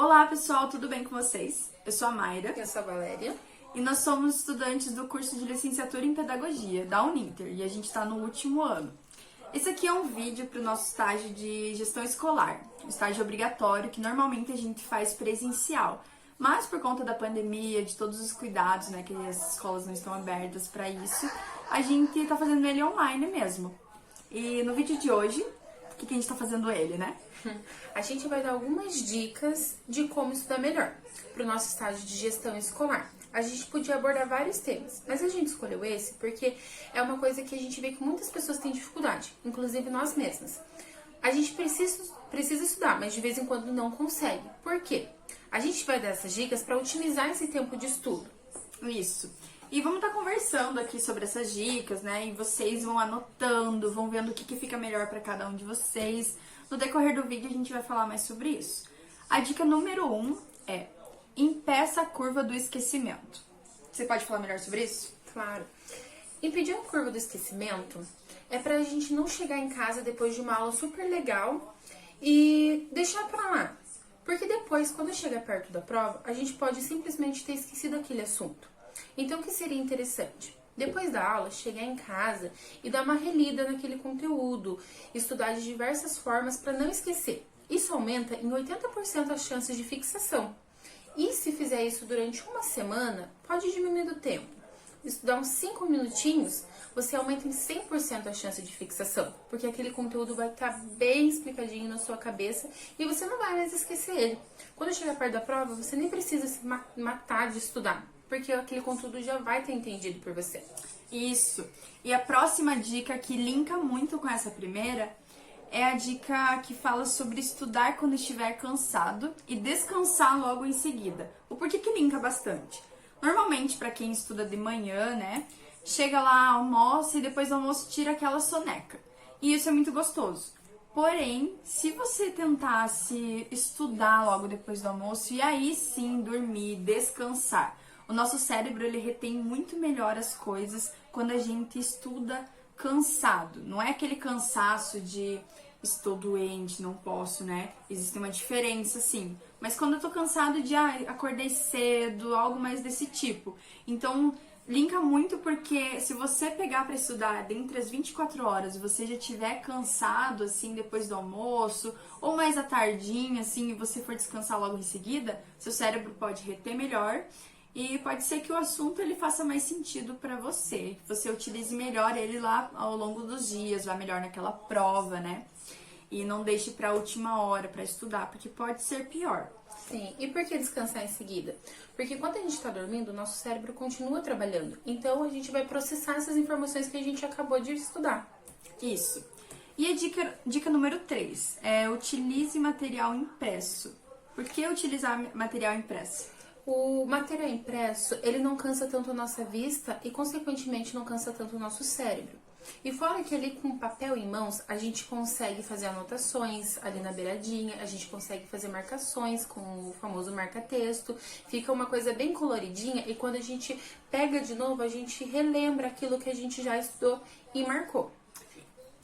Olá pessoal, tudo bem com vocês? Eu sou a Mayra. Eu sou a Valéria. E nós somos estudantes do curso de licenciatura em pedagogia da Uninter e a gente está no último ano. Esse aqui é um vídeo para o nosso estágio de gestão escolar, um estágio obrigatório que normalmente a gente faz presencial. Mas por conta da pandemia, de todos os cuidados, né, que as escolas não estão abertas para isso, a gente está fazendo ele online mesmo. E no vídeo de hoje, o que a gente está fazendo ele, né? A gente vai dar algumas dicas de como estudar melhor para o nosso estágio de gestão escolar. A gente podia abordar vários temas, mas a gente escolheu esse porque é uma coisa que a gente vê que muitas pessoas têm dificuldade, inclusive nós mesmas. A gente precisa estudar, mas de vez em quando não consegue. Por quê? A gente vai dar essas dicas para otimizar esse tempo de estudo. Isso. E vamos estar conversando aqui sobre essas dicas, né? E vocês vão anotando, vão vendo o que fica melhor para cada um de vocês. No decorrer do vídeo a gente vai falar mais sobre isso. A dica número 1 é: impeça a curva do esquecimento. Você pode falar melhor sobre isso? Claro. Impedir a curva do esquecimento é pra gente não chegar em casa depois de uma aula super legal e deixar pra lá. Porque depois, quando chega perto da prova, a gente pode simplesmente ter esquecido aquele assunto. Então, o que seria interessante? Depois da aula, chegar em casa e dar uma relida naquele conteúdo, estudar de diversas formas para não esquecer. Isso aumenta em 80% as chances de fixação. E se fizer isso durante uma semana, pode diminuir o tempo. Estudar uns 5 minutinhos, você aumenta em 100% a chance de fixação, porque aquele conteúdo vai estar bem explicadinho na sua cabeça e você não vai mais esquecer ele. Quando chegar perto da prova, você nem precisa se matar de estudar, porque aquele conteúdo já vai ter entendido por você. Isso. E a próxima dica, que linka muito com essa primeira, é a dica que fala sobre estudar quando estiver cansado e descansar logo em seguida. O porquê que linka bastante? Normalmente, para quem estuda de manhã, né, chega lá, almoça e depois do almoço tira aquela soneca. E isso é muito gostoso. Porém, se você tentasse estudar logo depois do almoço e aí sim dormir, descansar, o nosso cérebro ele retém muito melhor as coisas quando a gente estuda cansado. Não é aquele cansaço de estou doente, não posso, né? Existe uma diferença, sim. Mas quando eu tô cansado de acordei cedo, algo mais desse tipo. Então, linka muito porque se você pegar para estudar dentre as 24 horas e você já estiver cansado, assim, depois do almoço, ou mais à tardinha, assim, e você for descansar logo em seguida, seu cérebro pode reter melhor. E pode ser que o assunto ele faça mais sentido para você, que você utilize melhor ele lá ao longo dos dias, vá melhor naquela prova, né? E não deixe para a última hora para estudar, porque pode ser pior. Sim, e por que descansar em seguida? Porque quando a gente está dormindo, o nosso cérebro continua trabalhando. Então a gente vai processar essas informações que a gente acabou de estudar. Isso. E a dica número 3 é: utilize material impresso. Por que utilizar material impresso? O material impresso, ele não cansa tanto a nossa vista e, consequentemente, não cansa tanto o nosso cérebro. E fora que ali com papel em mãos, a gente consegue fazer anotações ali na beiradinha, a gente consegue fazer marcações com o famoso marca-texto, fica uma coisa bem coloridinha e quando a gente pega de novo, a gente relembra aquilo que a gente já estudou e marcou.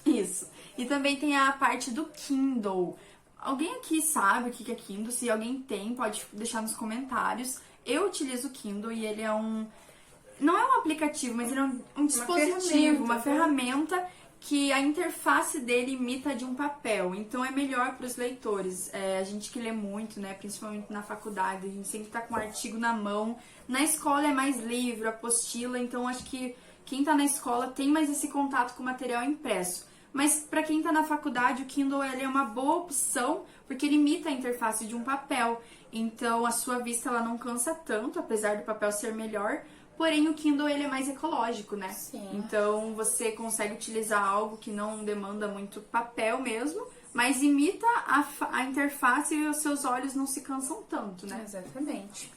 Isso. E também tem a parte do Kindle. Alguém aqui sabe o que é Kindle? Se alguém tem, pode deixar nos comentários. Eu utilizo o Kindle e ele é não é um aplicativo, mas ele é um dispositivo, uma ferramenta que a interface dele imita de um papel. Então é melhor para os leitores. A gente que lê muito, né? Principalmente na faculdade, a gente sempre tá com um artigo na mão. Na escola é mais livro, apostila, então acho que quem tá na escola tem mais esse contato com o material impresso. Mas para quem está na faculdade, o Kindle ele é uma boa opção, porque ele imita a interface de um papel. Então a sua vista ela não cansa tanto, apesar do papel ser melhor. Porém, o Kindle ele é mais ecológico, né? Sim. Então você consegue utilizar algo que não demanda muito papel mesmo, mas imita a interface e os seus olhos não se cansam tanto, né? Exatamente.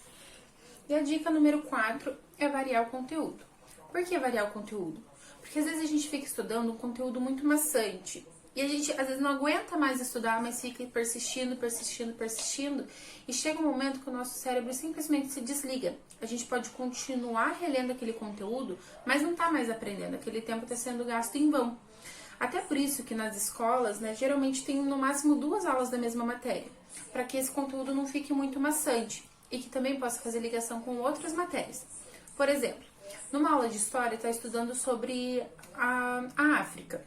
E a dica número 4 é variar o conteúdo. Por que variar o conteúdo? Porque às vezes a gente fica estudando um conteúdo muito maçante. E a gente às vezes não aguenta mais estudar, mas fica persistindo. E chega um momento que o nosso cérebro simplesmente se desliga. A gente pode continuar relendo aquele conteúdo, mas não está mais aprendendo. Aquele tempo está sendo gasto em vão. Até por isso que nas escolas, né, geralmente tem no máximo 2 aulas da mesma matéria, para que esse conteúdo não fique muito maçante e que também possa fazer ligação com outras matérias. Por exemplo, numa aula de história está estudando sobre a África,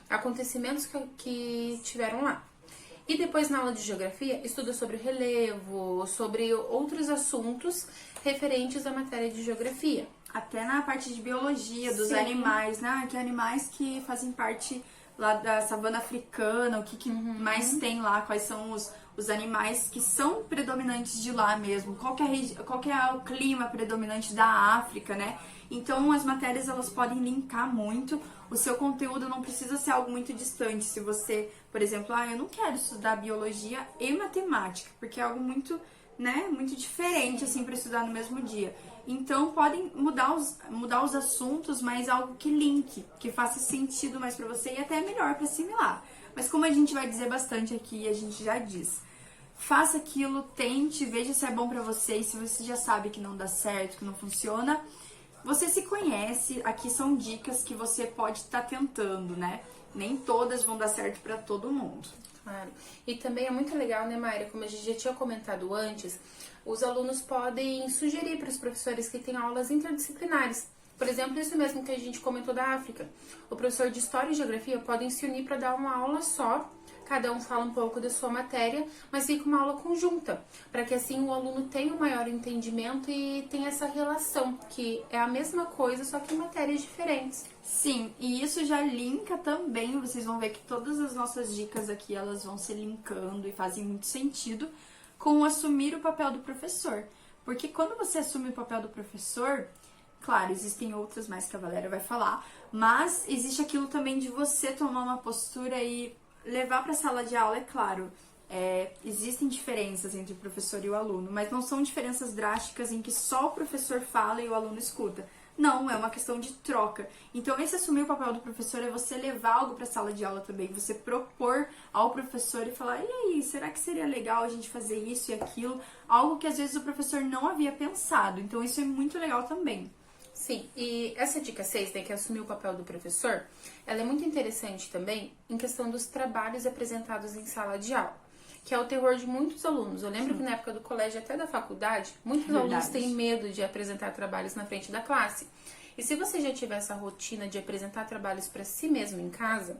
acontecimentos que tiveram lá. E depois na aula de geografia estuda sobre o relevo, sobre outros assuntos referentes à matéria de geografia. Até na parte de biologia, dos Sim. animais, né? Que animais que fazem parte lá da savana africana, o que mais tem lá, quais são os animais que são predominantes de lá mesmo, qual que é o clima predominante da África, né? Então as matérias elas podem linkar muito, o seu conteúdo não precisa ser algo muito distante. Se você, por exemplo, eu não quero estudar biologia e matemática, porque é algo muito, né, muito diferente assim para estudar no mesmo dia. Então podem mudar os assuntos, mas algo que linke, que faça sentido mais para você e até é melhor para assimilar. Mas como a gente vai dizer bastante aqui, a gente já diz. Faça aquilo, tente, veja se é bom pra você, e se você já sabe que não dá certo, que não funciona, você se conhece, aqui são dicas que você pode estar tentando, né? Nem todas vão dar certo pra todo mundo. Claro. E também é muito legal, né, Mayra, como a gente já tinha comentado antes, os alunos podem sugerir para os professores que têm aulas interdisciplinares. Por exemplo, isso mesmo que a gente comentou da África. O professor de História e Geografia podem se unir para dar uma aula só. Cada um fala um pouco da sua matéria, mas fica uma aula conjunta, para que assim o aluno tenha um maior entendimento e tenha essa relação, que é a mesma coisa, só que em matérias diferentes. Sim, e isso já linka também, vocês vão ver que todas as nossas dicas aqui, elas vão se linkando e fazem muito sentido com assumir o papel do professor. Porque quando você assume o papel do professor, claro, existem outras mais que a Valéria vai falar, mas existe aquilo também de você tomar uma postura e levar para a sala de aula, é claro, existem diferenças entre o professor e o aluno, mas não são diferenças drásticas em que só o professor fala e o aluno escuta. Não, é uma questão de troca. Então, esse assumir o papel do professor é você levar algo para a sala de aula também, você propor ao professor e falar, e aí, será que seria legal a gente fazer isso e aquilo? Algo que às vezes o professor não havia pensado. Então, isso é muito legal também. Sim, e essa dica 6, né, que é assumir o papel do professor, ela é muito interessante também em questão dos trabalhos apresentados em sala de aula, que é o terror de muitos alunos. Eu lembro que na época do colégio, até da faculdade, muitos alunos têm medo de apresentar trabalhos na frente da classe. E se você já tiver essa rotina de apresentar trabalhos para si mesmo em casa,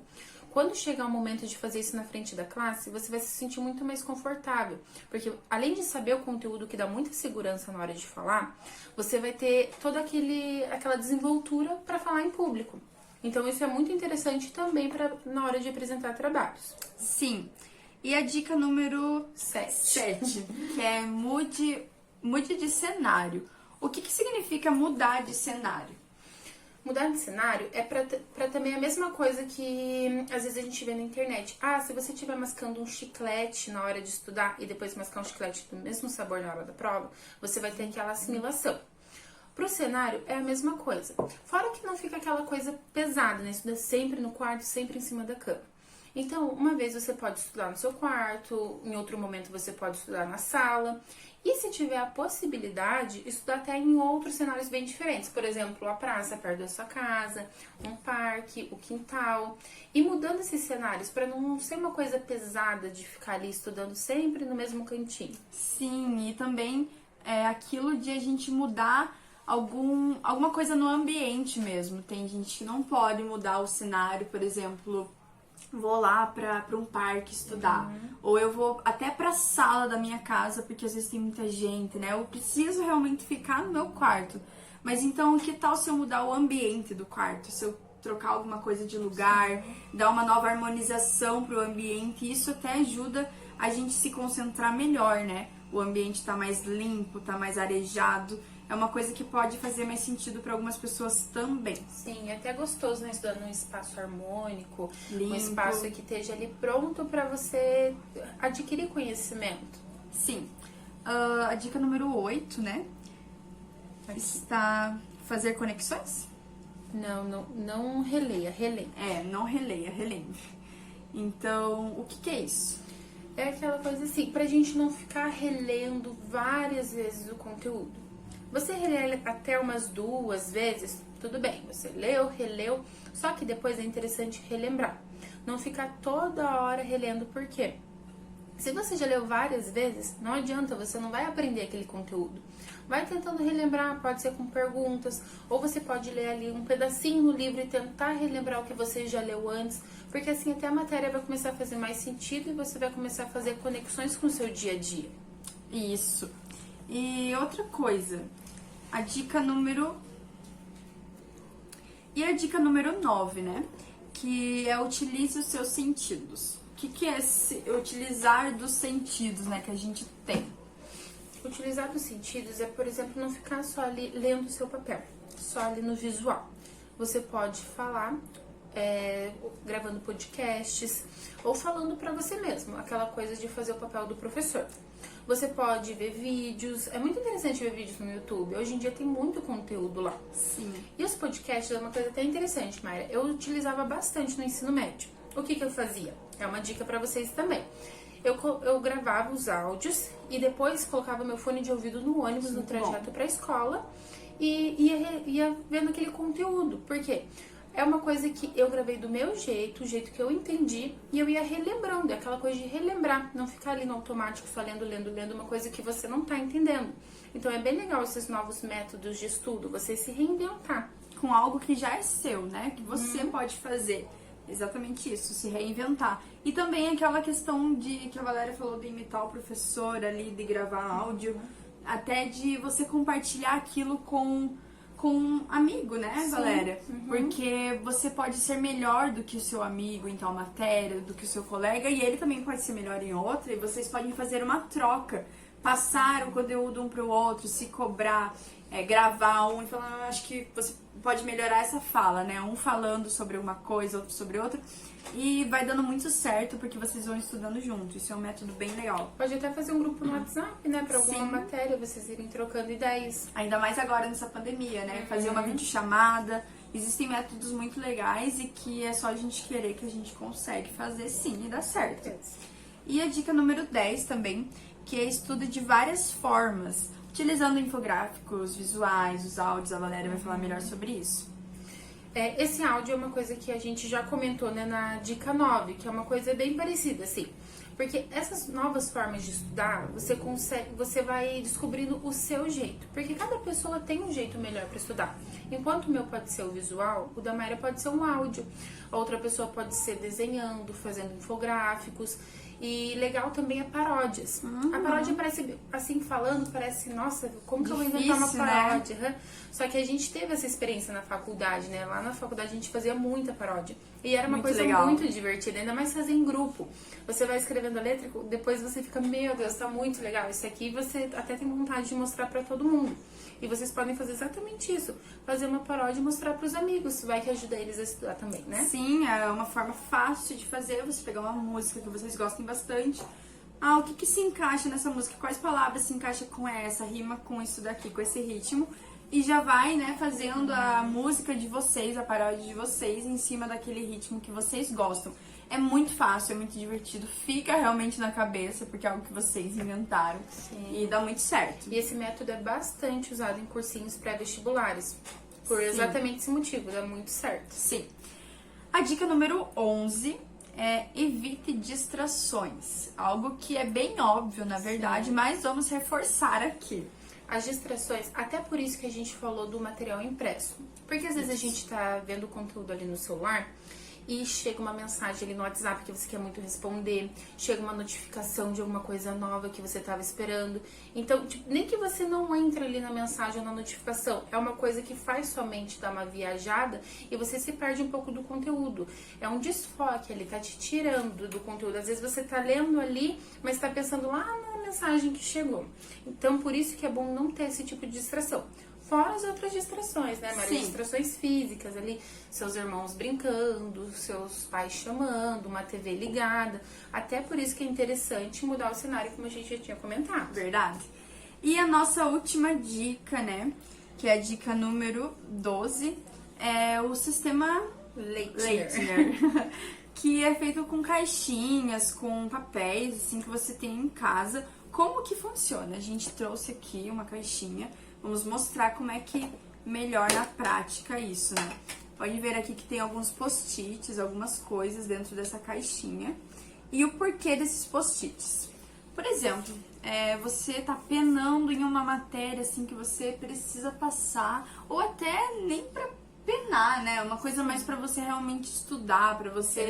quando chegar o momento de fazer isso na frente da classe, você vai se sentir muito mais confortável. Porque além de saber o conteúdo que dá muita segurança na hora de falar, você vai ter toda aquela desenvoltura para falar em público. Então isso é muito interessante também na hora de apresentar trabalhos. Sim. E a dica número 7, que é mude de cenário. O que significa mudar de cenário? Mudar de cenário é pra também a mesma coisa que às vezes a gente vê na internet. Se você estiver mascando um chiclete na hora de estudar e depois mascar um chiclete do mesmo sabor na hora da prova, você vai ter aquela assimilação. Pro cenário é a mesma coisa. Fora que não fica aquela coisa pesada, né? Estuda sempre no quarto, sempre em cima da cama. Então, uma vez você pode estudar no seu quarto, em outro momento você pode estudar na sala. E se tiver a possibilidade, estudar até em outros cenários bem diferentes. Por exemplo, a praça perto da sua casa, um parque, o quintal. E mudando esses cenários para não ser uma coisa pesada de ficar ali estudando sempre no mesmo cantinho. Sim, e também aquilo de a gente mudar alguma coisa no ambiente mesmo. Tem gente que não pode mudar o cenário, por exemplo, vou lá pra um parque estudar. Ou eu vou até pra sala da minha casa, porque às vezes tem muita gente, né? Eu preciso realmente ficar no meu quarto. Mas então, que tal se eu mudar o ambiente do quarto? Se eu trocar alguma coisa de lugar, dar uma nova harmonização pro ambiente, isso até ajuda a gente se concentrar melhor, né? O ambiente tá mais limpo, tá mais arejado. É uma coisa que pode fazer mais sentido para algumas pessoas também. Sim, é até gostoso, né? Estudar num espaço harmônico, Limpo. Um espaço que esteja ali pronto para você adquirir conhecimento. Sim. A dica número 8, né? Está fazer conexões? Não releia, releia. Não releia, relembre. Então, o que é isso? É aquela coisa assim, pra gente não ficar relendo várias vezes o conteúdo. Você relê até umas 2 vezes, tudo bem, você leu, releu, só que depois é interessante relembrar. Não ficar toda hora relendo, por quê? Se você já leu várias vezes, não adianta, você não vai aprender aquele conteúdo. Vai tentando relembrar, pode ser com perguntas, ou você pode ler ali um pedacinho no livro e tentar relembrar o que você já leu antes, porque assim até a matéria vai começar a fazer mais sentido e você vai começar a fazer conexões com o seu dia a dia. Isso. E outra coisa, a dica número... E a dica número 9, né? Que é utilize os seus sentidos. O que é utilizar dos sentidos, né, que a gente tem? Utilizar dos sentidos é, por exemplo, não ficar só ali lendo o seu papel, só ali no visual. Você pode falar, gravando podcasts, ou falando pra você mesmo, aquela coisa de fazer o papel do professor. Você pode ver vídeos, é muito interessante ver vídeos no YouTube, hoje em dia tem muito conteúdo lá. Sim. E os podcasts é uma coisa até interessante, Mayra, eu utilizava bastante no ensino médio. O que eu fazia? É uma dica pra vocês também. Eu gravava os áudios e depois colocava meu fone de ouvido no ônibus, no trajeto pra escola e ia vendo aquele conteúdo. Por quê? É uma coisa que eu gravei do meu jeito, o jeito que eu entendi, e eu ia relembrando, é aquela coisa de relembrar, não ficar ali no automático só lendo, uma coisa que você não tá entendendo. Então é bem legal esses novos métodos de estudo, você se reinventar. Com algo que já é seu, né? Que você pode fazer. Exatamente isso, se reinventar. E também aquela questão de que a Valéria falou de imitar o professor ali, de gravar áudio, até de você compartilhar aquilo com um amigo, né, Sim. Valéria? Porque você pode ser melhor do que o seu amigo em tal matéria, do que o seu colega, e ele também pode ser melhor em outra, e vocês podem fazer uma troca, passar o conteúdo um pro outro, se cobrar, gravar um e falar, acho que você pode melhorar essa fala, né? Um falando sobre uma coisa, outro sobre outra. E vai dando muito certo, porque vocês vão estudando junto. Isso é um método bem legal. Pode até fazer um grupo no WhatsApp, né? Pra alguma Sim. matéria, vocês irem trocando ideias. Ainda mais agora nessa pandemia, né? Fazer uma videochamada. Existem métodos muito legais e que é só a gente querer que a gente consegue fazer sim e dá certo. E a dica número 10 também, que é estudo de várias formas, utilizando infográficos, visuais, os áudios. A Valéria vai falar melhor sobre isso. Esse áudio é uma coisa que a gente já comentou, né, na dica 9, que é uma coisa bem parecida, assim. Porque essas novas formas de estudar, você vai descobrindo o seu jeito. Porque cada pessoa tem um jeito melhor para estudar. Enquanto o meu pode ser o visual, o da Mayra pode ser um áudio. A outra pessoa pode ser desenhando, fazendo infográficos. E legal também é paródias. A paródia parece, assim, falando, parece, nossa, como que eu vou inventar uma paródia? Né? Só que a gente teve essa experiência na faculdade, né? Lá na faculdade a gente fazia muita paródia. E era uma coisa muito divertida, ainda mais fazer em grupo. Você vai escrevendo a letra, depois você fica, meu Deus, tá muito legal. Isso aqui você até tem vontade de mostrar pra todo mundo. E vocês podem fazer exatamente isso. Fazer uma paródia e mostrar pros amigos. Vai que ajuda eles a estudar também, né? Sim, é uma forma fácil de fazer. Você pegar uma música que vocês gostem bastante. O que se encaixa nessa música? Quais palavras se encaixa com essa? Rima com isso daqui, com esse ritmo. E já vai, né, fazendo a música de vocês, a paródia de vocês, em cima daquele ritmo que vocês gostam. É muito fácil, é muito divertido, fica realmente na cabeça, porque é algo que vocês inventaram. Sim. E dá muito certo. E esse método é bastante usado em cursinhos pré-vestibulares, por exatamente esse motivo, dá muito certo. Sim. A dica número 11 é evite distrações. Algo que é bem óbvio, na verdade, mas vamos reforçar aqui. As distrações, até por isso que a gente falou do material impresso. Porque às vezes a gente tá vendo o conteúdo ali no celular e chega uma mensagem ali no WhatsApp que você quer muito responder, chega uma notificação de alguma coisa nova que você estava esperando. Então, tipo, nem que você não entre ali na mensagem ou na notificação, é uma coisa que faz sua mente dar uma viajada e você se perde um pouco do conteúdo. É um desfoque, ele tá te tirando do conteúdo. Às vezes você tá lendo ali, mas tá pensando lá na mensagem que chegou. Então, por isso que é bom não ter esse tipo de distração. Fora as outras distrações, né, Maria? Distrações físicas ali, seus irmãos brincando, seus pais chamando, uma TV ligada. Até por isso que é interessante mudar o cenário, como a gente já tinha comentado. Verdade. E a nossa última dica, né, que é a dica número 12, é o sistema Leitner. Que é feito com caixinhas, com papéis, assim, que você tem em casa. Como que funciona? A gente trouxe aqui uma caixinha. Vamos mostrar como é que melhor na prática isso, né? Pode ver aqui que tem alguns post-its, algumas coisas dentro dessa caixinha. E o porquê desses post-its. Por exemplo, você tá penando em uma matéria assim que você precisa passar, ou até nem pra penar, né? Uma coisa mais pra você realmente estudar, pra você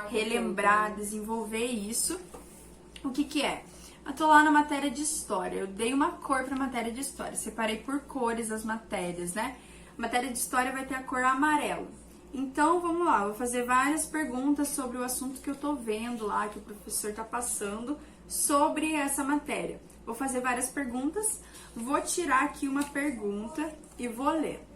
relembrar, desenvolver isso. O que que é? Eu tô lá na matéria de história, eu dei uma cor pra matéria de história, separei por cores as matérias, né? A matéria de história vai ter a cor amarelo. Então, vamos lá, eu vou fazer várias perguntas sobre o assunto que eu tô vendo lá, que o professor tá passando sobre essa matéria. Vou fazer várias perguntas, vou tirar aqui uma pergunta e vou ler.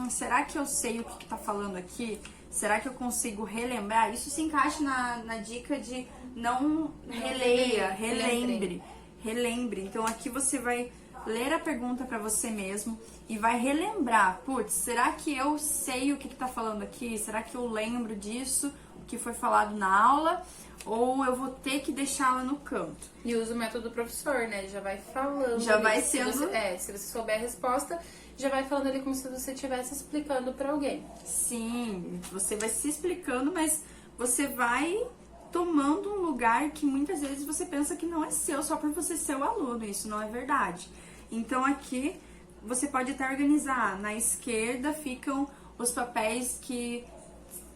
Será que eu sei o que tá falando aqui? Será que eu consigo relembrar? Isso se encaixa na dica de não releia, relembre. Então, aqui você vai ler a pergunta para você mesmo e vai relembrar. Putz, será que eu sei o que tá falando aqui? Será que eu lembro disso, o que foi falado na aula? Ou eu vou ter que deixá-la no canto? E usa o método do professor, né? Ele já vai falando. Já vai sendo... Se você souber a resposta, já vai falando ali como se você estivesse explicando para alguém. Sim, você vai se explicando, mas você vai tomando um lugar que muitas vezes você pensa que não é seu, só por você ser o aluno. Isso não é verdade. Então aqui você pode até organizar. Na esquerda ficam os papéis que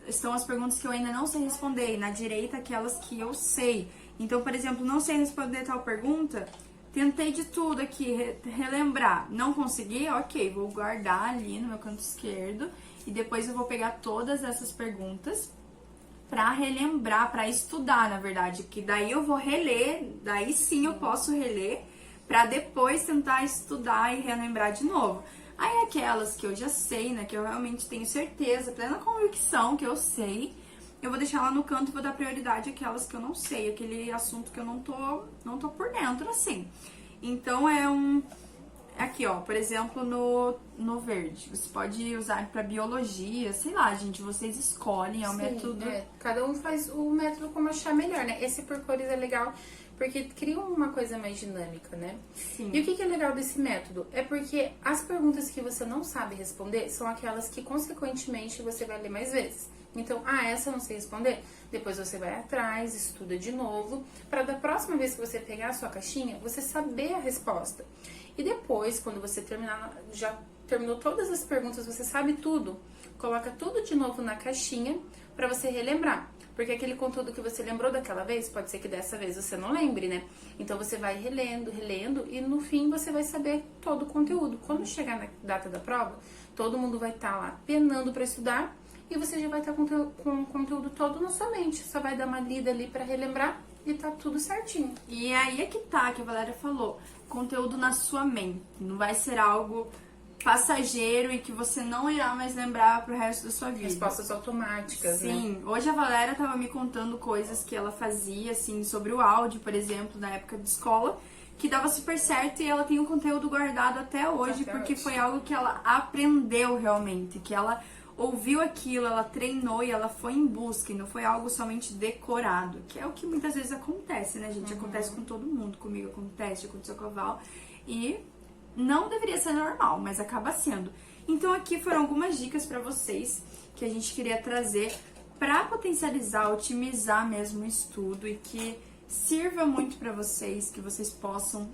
estão as perguntas que eu ainda não sei responder. E na direita aquelas que eu sei. Então, por exemplo, não sei responder tal pergunta. Tentei de tudo aqui, relembrar. Não consegui? Ok, vou guardar ali no meu canto esquerdo. E depois eu vou pegar todas essas perguntas pra relembrar, pra estudar, na verdade. Que daí eu vou reler, daí sim eu posso reler, pra depois tentar estudar e relembrar de novo. Aí aquelas que eu já sei, né, que eu realmente tenho certeza, plena convicção que eu sei, eu vou deixar lá no canto e vou dar prioridade àquelas que eu não sei, aquele assunto que eu não tô por dentro, assim. Então aqui, ó, por exemplo, no verde, você pode usar pra biologia, sei lá, gente, vocês escolhem, é o método... Cada um faz o método como achar melhor, né? Esse por cores é legal porque cria uma coisa mais dinâmica, né? Sim. E o que é legal desse método? É porque as perguntas que você não sabe responder são aquelas que, consequentemente, você vai ler mais vezes. Então, essa eu não sei responder. Depois você vai atrás, estuda de novo, para da próxima vez que você pegar a sua caixinha, você saber a resposta. E depois, quando você já terminou todas as perguntas, você sabe tudo, coloca tudo de novo na caixinha para você relembrar. Porque aquele conteúdo que você lembrou daquela vez, pode ser que dessa vez você não lembre, né? Então você vai relendo e no fim você vai saber todo o conteúdo. Quando chegar na data da prova, todo mundo vai estar lá penando para estudar e você já vai estar com o conteúdo todo na sua mente. Só vai dar uma lida ali para relembrar e tá tudo certinho. E aí é que tá, que a Valéria falou, conteúdo na sua mente. Não vai ser algo passageiro e que você não irá mais lembrar pro resto da sua vida. Respostas automáticas, Sim, né? Hoje a Valéria tava me contando coisas que ela fazia, assim, sobre o áudio, por exemplo, na época de escola, que dava super certo e ela tem o conteúdo guardado até hoje, porque foi algo que ela aprendeu realmente, que ela ouviu aquilo, ela treinou e ela foi em busca, e não foi algo somente decorado, que é o que muitas vezes acontece, né, gente? Acontece com todo mundo, comigo acontece, aconteceu com a Val, e não deveria ser normal, mas acaba sendo. Então aqui foram algumas dicas pra vocês que a gente queria trazer pra potencializar, otimizar mesmo o estudo e que sirva muito pra vocês, que vocês possam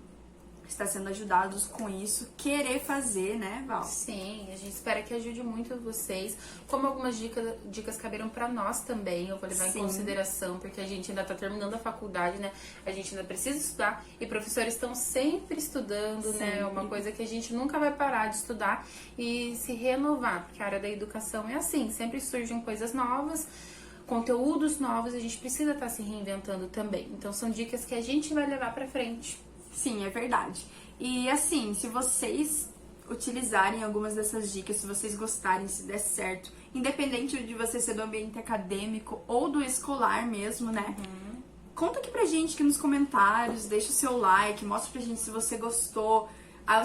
estar sendo ajudados com isso, querer fazer, né, Val? Sim, a gente espera que ajude muito vocês. Como algumas dicas caberam pra nós também, eu vou levar em consideração, porque a gente ainda tá terminando a faculdade, né? A gente ainda precisa estudar e professores estão sempre estudando, né? É uma coisa que a gente nunca vai parar de estudar e se renovar, porque a área da educação é assim, sempre surgem coisas novas, conteúdos novos, a gente precisa estar se reinventando também. Então são dicas que a gente vai levar pra frente. Sim, é verdade. E assim, se vocês utilizarem algumas dessas dicas, se vocês gostarem, se der certo, independente de você ser do ambiente acadêmico ou do escolar mesmo, né? Conta aqui pra gente aqui nos comentários, deixa o seu like, mostra pra gente se você gostou.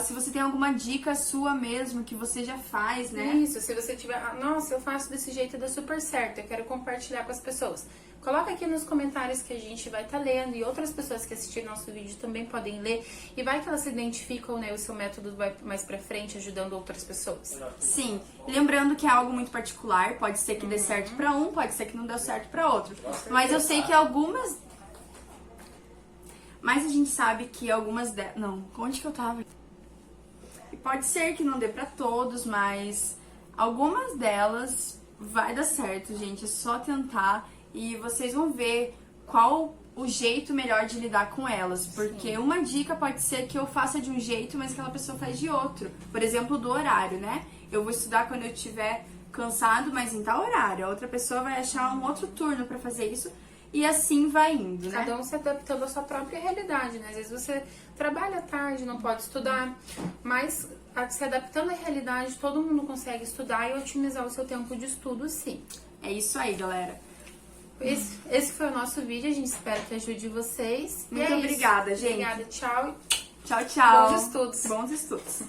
Se você tem alguma dica sua mesmo, que você já faz, né? Isso, se você tiver... Nossa, eu faço desse jeito e dá super certo, eu quero compartilhar com as pessoas. Coloca aqui nos comentários que a gente vai estar lendo e outras pessoas que assistirem nosso vídeo também podem ler. E vai que elas se identificam, né? O seu método vai mais pra frente, ajudando outras pessoas. Sim, lembrando que é algo muito particular, pode ser que dê certo pra um, pode ser que não dê certo pra outro. Mas eu sei que algumas... Mas a gente sabe que algumas... Não, onde que eu tava? E pode ser que não dê pra todos, mas algumas delas vai dar certo, gente. É só tentar e vocês vão ver qual o jeito melhor de lidar com elas. Porque uma dica pode ser que eu faça de um jeito, mas aquela pessoa faz de outro. Por exemplo, do horário, né? Eu vou estudar quando eu estiver cansado, mas em tal horário. A outra pessoa vai achar um outro turno pra fazer isso. E assim vai indo, né? Cada um se adaptando à sua própria realidade, né? Às vezes você trabalha à tarde, não pode estudar, mas se adaptando à realidade, todo mundo consegue estudar e otimizar o seu tempo de estudo, sim. É isso aí, galera. Esse foi o nosso vídeo, a gente espera que ajude vocês. Muito obrigada, gente. Obrigada, tchau. Tchau, tchau. Bons estudos. Bons estudos.